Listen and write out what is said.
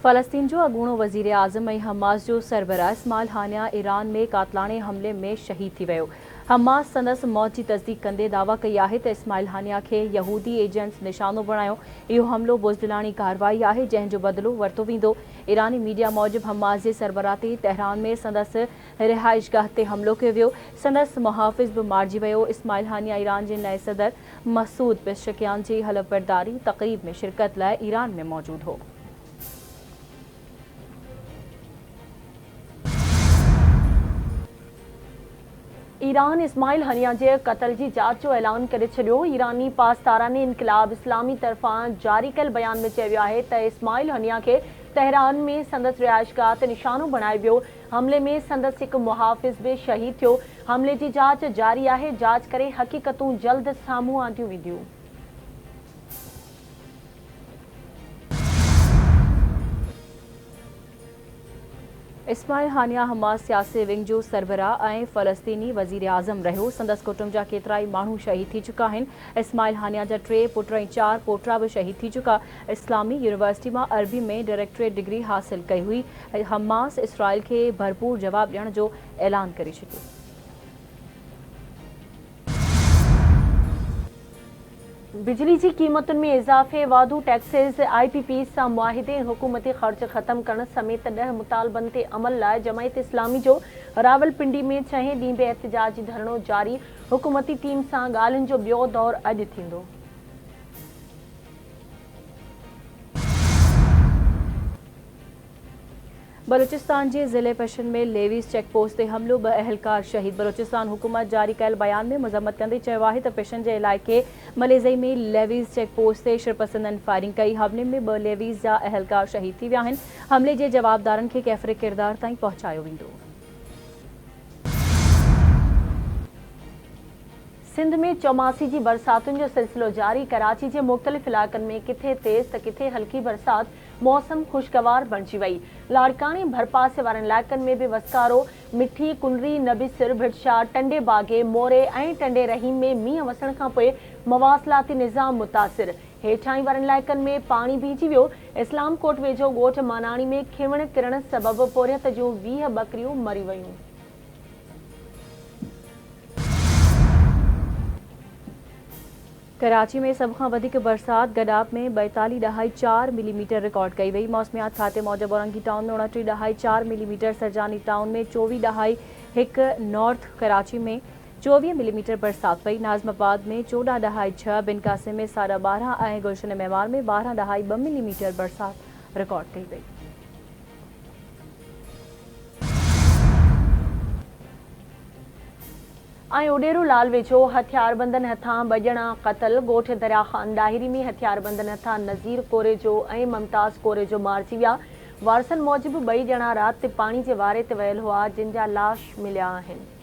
फ़लस्तीन जो अॻूणो वज़ीर आज़म ऐं हमास जो सरबराह इस्माइल हानिया ईरान में कातलाणे हमले में शहीद थी वियो। हमास संदसि मौत जी तस्दीक़ कंदे दावा कई आहे त इस्माइल हानिया खे यहूदी एजेंट्स निशानो बणायो। इहो हमलो बुज़दिलाणी कार्रवाई आहे जंहिं जो बदिलो वरितो वेंदो। ईरानी मीडिया मूजिबि हमास जे सरबराह ते तेहरान में संदसि रिहाइशगाह ते हमलो कयो वियो। संदसि मुहाफ़िज़ बि मारिजी वियो। इस्माइल हानिया ईरान जे नए सदर मसूद पेज़शकियान जी हलफ़बरदारी तक़रीब में शिरकत लाइ ईरान में मौजूद हो। ईरान इस्माइल हनिया जे क़त्ल जी जांच जो ऐलान करे छॾियो। ईरानी पासदारानी इनक़िलाब इस्लामी तरफ़ां जारी कयल बयान में चयो आहे त इस्माइल हनिया खे तेहरान में संदसि रिहाइशगाह ते निशानो बणायो वियो। हमले में संदसि हिकु मुहाफ़िज़ बि शहीद थियो। हमले जी जांच जारी आहे। जांच करे हक़ीक़तूं जल्द साम्हूं आंदियूं वेंदियूं। इस्माइल हानिया हमास सियासी विंग जो सरबराह ऐं फ़लस्तीनी वज़ीर आज़म रहियो। संदसि कुटुंब जा केतिरा ई माण्हू शहीद थी चुका आहिनि। इस्माइल हानिया जा 3 पुट ऐं 4 पोटा बि शहीद थी चुका। इस्लामी यूनिवर्सिटी मां अरबी में डायरेक्टरेट डिग्री हासिल कई हुई। हमास इसराइल खे भरपूर जवाब ॾियण जो ऐलान करे छॾियो। बिजली जी क़ीमतुनि में इज़ाफ़े, वाधू टैक्सेस, IPP सां मुआहिदे ऐं हुकूमती ख़र्च ख़त्म करण समेत 10 मुतालबनि ते अमल लाइ जमायत इस्लामी जो रावलपिंडी में 6 ॾींहं बि एहतिजाजी धरणो जारी। हुकूमती टीम सां ॻाल्हियुनि जो ॿियो दौरु अॼु थींदो। बलूचिस्तान जे ज़िले पश्चिम में लेवीज़ चेक पोस्ट ते हमलो, 2 अहलकार शहीद। बलूचिस्तान हुकूमत जारी कयल बयान में मज़म्मत कंदे चयो आहे त पिशन जे इलाइक़े मलेज़ई में लेवीज़ चेक पोस्ट ते शिरपसंदनि फायरिंग कई। हमले में 2 लेवीज़ जा अहलकार शहीद थी विया आहिनि। हमले जे जवाबदारनि खे कैफ़रे किरदार ताईं पहुचायो वेंदो। सिंध में चौमासी जी बरसातुनि जो सिलसिलो जारी। कराची जे मुख़्तलिफ़ इलाइक़नि में किथे तेज़ त किथे हल्की बरसात। मौसम खुशगवार बणिजी वई। लाड़कानी भरपासे वारनि इलाइक़नि में बि वसकारो। मिठी, कुनरी, नबिसर, भिटशा, टंडे बागे, मोरे ऐं टंडे रहीम में मींहुं वसण खां पोइ मवासिलाती निज़ाम मुतासिर। हेठाहीं वारनि इलाइक़नि में पाणी भीजी वियो। इस्लाम कोट वेझो ॻोठ मानाणी में खिवण किरण सबबि पोरियत जूं 20 ॿकरियूं मरी वयूं। कराची में सभ खां वधीक बरसात गडाब में 42.4 मिलीमीटर रिकॉर्ड कई वई। मौसमियात खाते मूजिबि औरंगी टाउन में 29.4 मिलीमीटर, सरजानी टाउन में 24.1, नॉर्थ कराची में 24 मिलीमीटर बरसात पई। नाज़माबाद में 14.6, बिन कासिम में 12.5 ऐं गुलशन मेवार में 12.2 मिलीमीटर बरसात रिकॉर्ड कई वई। ऐं उडेरो लाल वेझो हथियारबंदनि हथां 2 ॼणा क़तल। ॻोठ दरिया ख़ान डाहिरी में हथियारबंदनि हथां नज़ीर कोरेजो ऐं मुमताज़ कोरेजो मारिजी विया। वारसनि मूजिबि 2 ॼणा राति पाणी जे वारे ते वियल हुआ, जिन जा लाश मिलिया आहिनि।